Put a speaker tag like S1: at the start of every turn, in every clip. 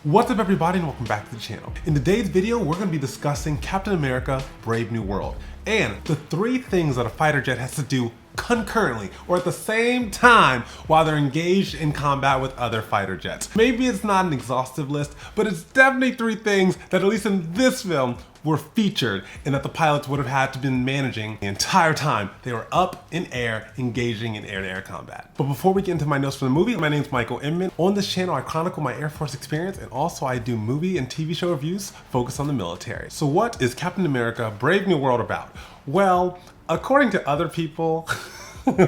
S1: What's up everybody and welcome back to the channel. In today's video, we're going to be discussing Captain America: Brave New World and the 3 things that a fighter jet has to do concurrently or at the same time while they're engaged in combat with other fighter jets. Maybe it's not an exhaustive list, but it's definitely 3 things that at least in this film were featured and that the pilots would have had to been managing the entire time they were up in air engaging in air-to-air combat. But before we get into my notes for the movie, my name is Michael Inman. On this channel I chronicle my Air Force experience and also I do movie and TV show reviews focused on the military. So what is Captain America: Brave New World about? Well, according to other people,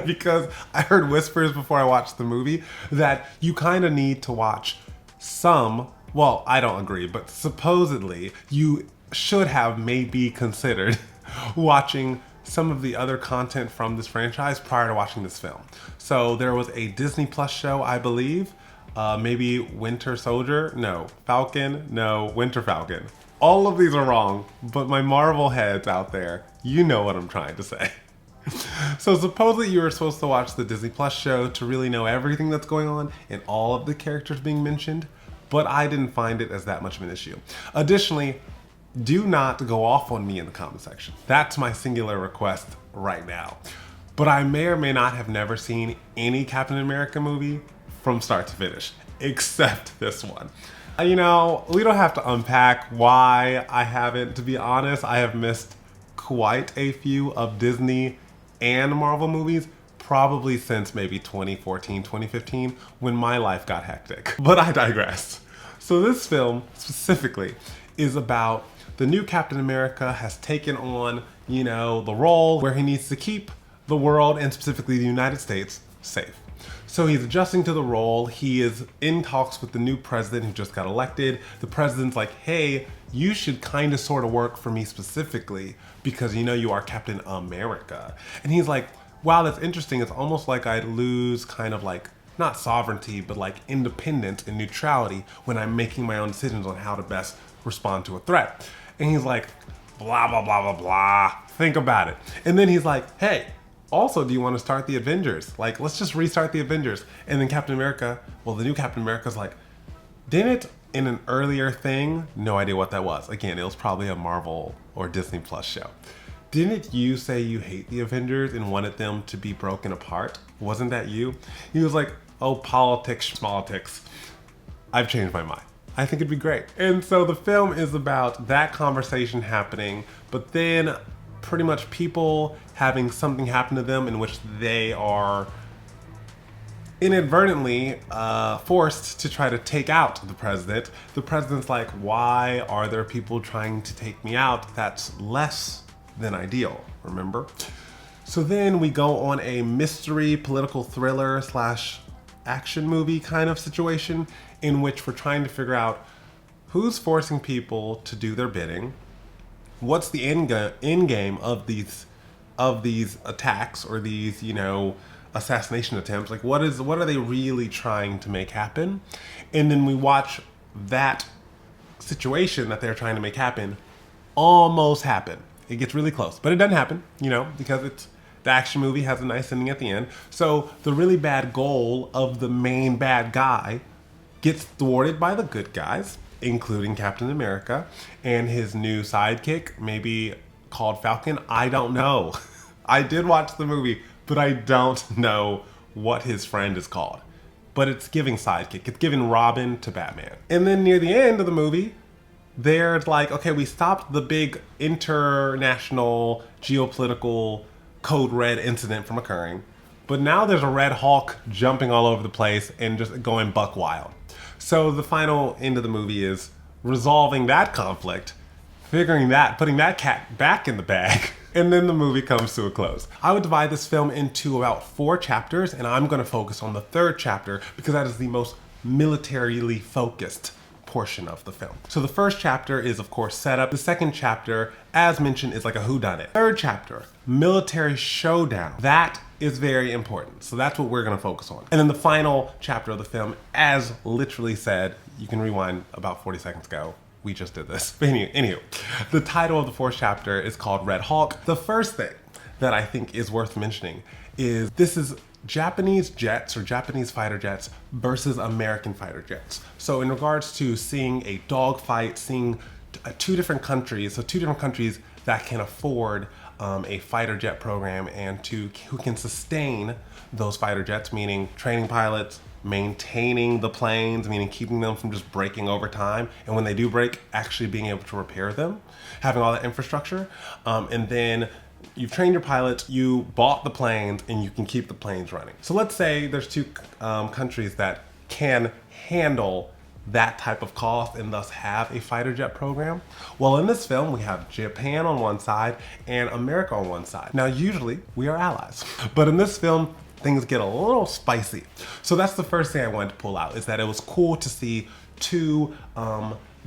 S1: because I heard whispers before I watched the movie that you kind of need to watch some, well, I don't agree, but supposedly you should have maybe considered watching some of the other content from this franchise prior to watching this film. So there was a Disney Plus show, I believe, maybe Winter Soldier, no, Falcon, no, Winter Falcon. All of these are wrong, but my Marvel heads out there, you know what I'm trying to say. So supposedly you were supposed to watch the Disney Plus show to really know everything that's going on and all of the characters being mentioned, but I didn't find it as that much of an issue. Additionally, do not go off on me in the comment section. That's my singular request right now. But I may or may not have never seen any Captain America movie from start to finish, except this one. You know, we don't have to unpack why I haven't. To be honest, I have missed quite a few of Disney and Marvel movies, probably since maybe 2014, 2015, when my life got hectic. But I digress. So this film specifically is about the new Captain America has taken on, you know, the role where he needs to keep the world and specifically the United States safe. So he's adjusting to the role. He is in talks with the new president who just got elected. The president's like, hey, you should kind of sort of work for me specifically because you know you are Captain America. And he's like, wow, that's interesting. It's almost like I'd lose kind of like, not sovereignty, but like independence and neutrality when I'm making my own decisions on how to best respond to a threat. And he's like, blah, blah, blah, blah, blah. Think about it. And then he's like, hey, also, do you want to start the Avengers? Like, let's just restart the Avengers. And then Captain America, well, the new Captain America's like, didn't it in an earlier thing? No idea what that was. Again, it was probably a Marvel or Disney Plus show. Didn't you say you hate the Avengers and wanted them to be broken apart? Wasn't that you? He was like, oh, politics. I've changed my mind. I think it'd be great. And so the film is about that conversation happening, but then pretty much people having something happen to them in which they are inadvertently forced to try to take out the president. The president's like, why are there people trying to take me out? That's less than ideal, remember? So then we go on a mystery political thriller slash action movie kind of situation in which we're trying to figure out who's forcing people to do their bidding, what's the end game of these attacks or these, you know, assassination attempts. Like what are they really trying to make happen? And then we watch that situation that they're trying to make happen almost happen. It gets really close, but it doesn't happen, you know, because the action movie has a nice ending at the end. So the really bad goal of the main bad guy gets thwarted by the good guys, including Captain America and his new sidekick, maybe called Falcon. I don't know. I did watch the movie, but I don't know what his friend is called. But it's giving sidekick. It's giving Robin to Batman. And then near the end of the movie, they're like, okay, we stopped the big international geopolitical Code Red incident from occurring, but now there's a Red Hulk jumping all over the place and just going buck wild. So the final end of the movie is resolving that conflict, putting that cat back in the bag, and then the movie comes to a close. I would divide this film into about 4 chapters, and I'm gonna focus on the 3rd chapter because that is the most militarily focused portion of the film. So the first chapter is of course setup. The second chapter, as mentioned, is like a whodunit. Third chapter, military showdown. That is very important. So that's what we're gonna focus on. And then the final chapter of the film, as literally said, you can rewind about 40 seconds ago. We just did this. But anywho, the title of the 4th chapter is called Red Hulk. The first thing that I think is worth mentioning is this is Japanese jets or Japanese fighter jets versus American fighter jets. So in regards to seeing a dogfight, seeing two different countries that can afford a fighter jet program and who can sustain those fighter jets, meaning training pilots, maintaining the planes, meaning keeping them from just breaking over time, and when they do break, actually being able to repair them, having all that infrastructure, and then you've trained your pilots, you bought the planes, and you can keep the planes running. So let's say there's two countries that can handle that type of cost and thus have a fighter jet program. Well, in this film, we have Japan on one side and America on one side. Now, usually we are allies, but in this film, things get a little spicy. So that's the first thing I wanted to pull out, is that it was cool to see two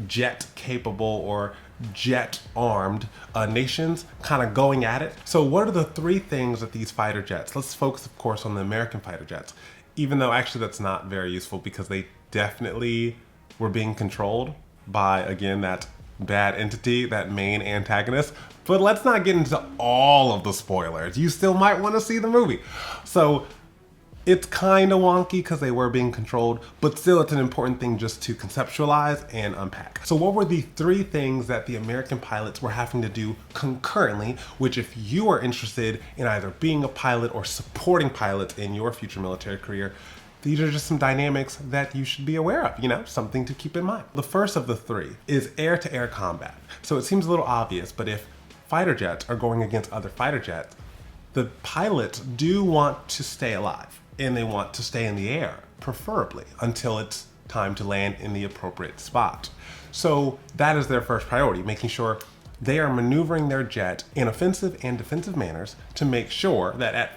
S1: jet capable or jet armed nations kind of going at it. So what are the three things that these fighter jets, let's focus of course on the American fighter jets, even though actually that's not very useful because they definitely were being controlled by, again, that bad entity, that main antagonist. But let's not get into all of the spoilers. You still might want to see the movie. So it's kind of wonky because they were being controlled, but still it's an important thing just to conceptualize and unpack. So what were the three things that the American pilots were having to do concurrently, which if you are interested in either being a pilot or supporting pilots in your future military career, these are just some dynamics that you should be aware of, something to keep in mind. The first of the three is air-to-air combat. So it seems a little obvious, but if fighter jets are going against other fighter jets, the pilots do want to stay alive and they want to stay in the air, preferably, until it's time to land in the appropriate spot. So that is their first priority, making sure they are maneuvering their jet in offensive and defensive manners to make sure that at,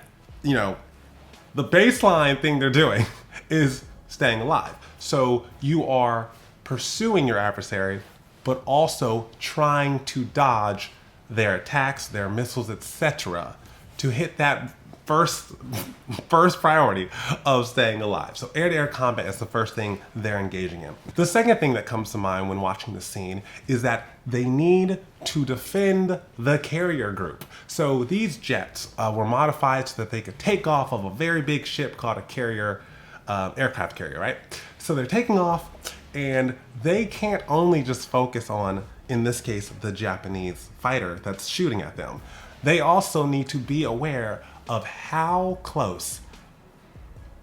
S1: the baseline thing they're doing is staying alive. So you are pursuing your adversary, but also trying to dodge their attacks, their missiles, etc., to hit that first priority of staying alive. So air-to-air combat is the first thing they're engaging in. The second thing that comes to mind when watching the scene is that they need to defend the carrier group. So these jets were modified so that they could take off of a very big ship called a carrier, aircraft carrier, right? So they're taking off and they can't only just focus on, in this case, the Japanese fighter that's shooting at them. They also need to be aware of how close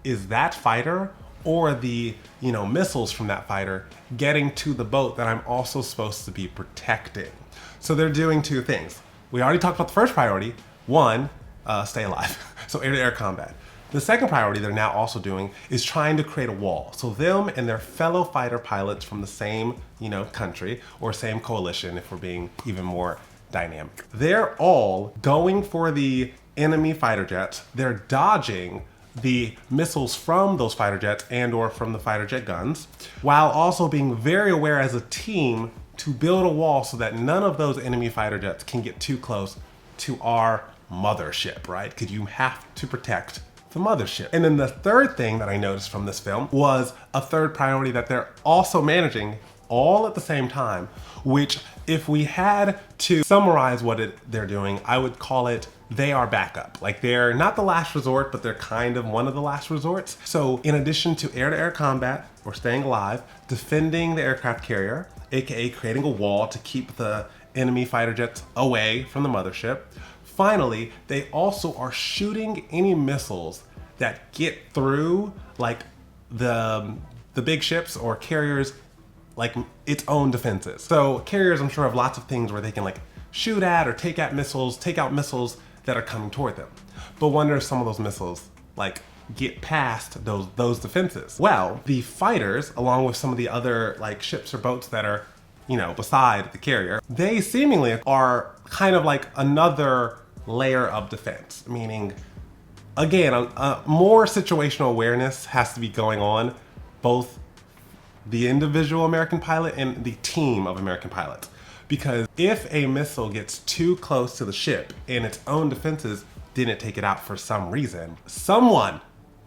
S1: is that fighter or the missiles from that fighter getting to the boat that I'm also supposed to be protecting. So they're doing two things. We already talked about the first priority. One, stay alive. So air-to-air combat. The second priority they're now also doing is trying to create a wall. So them and their fellow fighter pilots from the same country or same coalition, if we're being even more dynamic, they're all going for the enemy fighter jets. They're dodging the missiles from those fighter jets and or from the fighter jet guns, while also being very aware as a team to build a wall so that none of those enemy fighter jets can get too close to our mothership, right? Because you have to protect the mothership. And then the third thing that I noticed from this film was a third priority that they're also managing all at the same time, which if we had to summarize what they're doing, I would call it they are backup. Like they're not the last resort, but they're kind of one of the last resorts. So in addition to air-to-air combat or staying alive, defending the aircraft carrier, AKA creating a wall to keep the enemy fighter jets away from the mothership. Finally, they also are shooting any missiles that get through like the big ships or carriers, like its own defenses. So carriers, I'm sure, have lots of things where they can like shoot at or take out missiles that are coming toward them. But wonder if some of those missiles like get past those defenses. Well, the fighters, along with some of the other like ships or boats that are, beside the carrier, they seemingly are kind of like another layer of defense, meaning, again, more situational awareness has to be going on, both the individual American pilot and the team of American pilots. Because if a missile gets too close to the ship and its own defenses didn't take it out for some reason, someone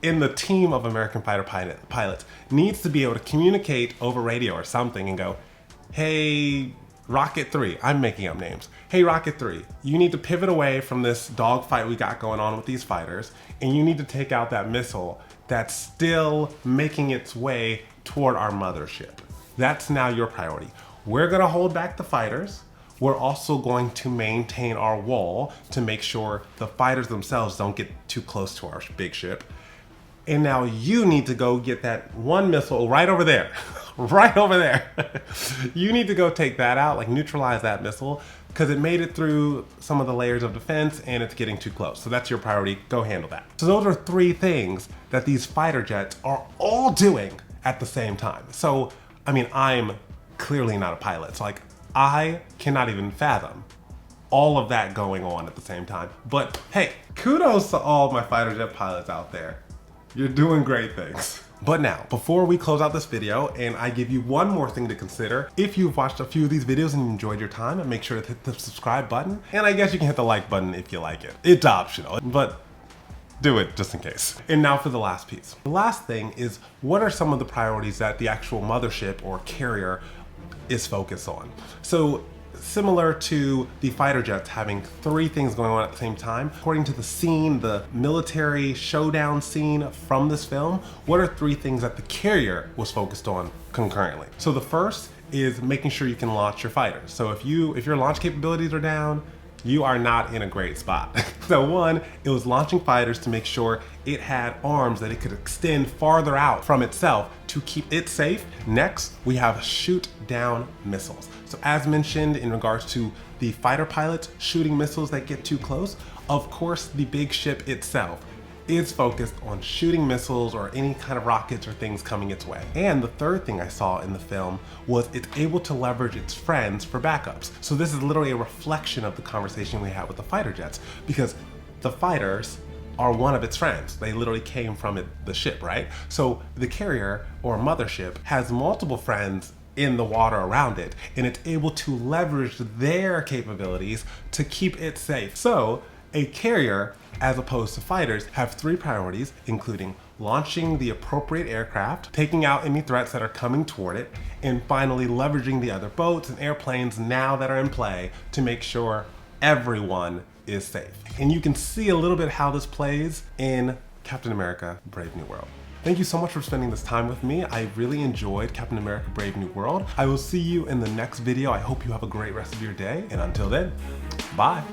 S1: in the team of American fighter pilots needs to be able to communicate over radio or something and go, hey, Rocket 3, I'm making up names. Hey Rocket 3, you need to pivot away from this dogfight we got going on with these fighters, and you need to take out that missile that's still making its way toward our mothership. That's now your priority. We're gonna hold back the fighters. We're also going to maintain our wall to make sure the fighters themselves don't get too close to our big ship. And now you need to go get that one missile right over there, right over there. You need to go take that out, like neutralize that missile, because it made it through some of the layers of defense and it's getting too close. So that's your priority, go handle that. So those are 3 things that these fighter jets are all doing at the same time. So, I mean, I'm clearly not a pilot. So like, I cannot even fathom all of that going on at the same time. But hey, kudos to all of my fighter jet pilots out there. You're doing great things. But now, before we close out this video and I give you one more thing to consider, if you've watched a few of these videos and you enjoyed your time, make sure to hit the subscribe button. And I guess you can hit the like button if you like it. It's optional, but do it just in case. And now for the last piece. The last thing is, what are some of the priorities that the actual mothership or carrier is focused on? So similar to the fighter jets having 3 things going on at the same time, according to the scene, the military showdown scene from this film, what are 3 things that the carrier was focused on concurrently? So the first is making sure you can launch your fighters. So if your launch capabilities are down, you are not in a great spot. So 1, it was launching fighters to make sure it had arms that it could extend farther out from itself to keep it safe. Next, we have shoot down missiles. So as mentioned in regards to the fighter pilots shooting missiles that get too close, of course the big ship itself is focused on shooting missiles or any kind of rockets or things coming its way. And the third thing I saw in the film was it's able to leverage its friends for backups. So this is literally a reflection of the conversation we had with the fighter jets, because the fighters are one of its friends. They literally came from the ship, right? So the carrier or mothership has multiple friends in the water around it, and it's able to leverage their capabilities to keep it safe. So a carrier, as opposed to fighters, have 3 priorities, including launching the appropriate aircraft, taking out any threats that are coming toward it, and finally leveraging the other boats and airplanes now that are in play to make sure everyone is safe. And you can see a little bit how this plays in Captain America: Brave New World. Thank you so much for spending this time with me. I really enjoyed Captain America: Brave New World. I will see you in the next video. I hope you have a great rest of your day. And until then, bye.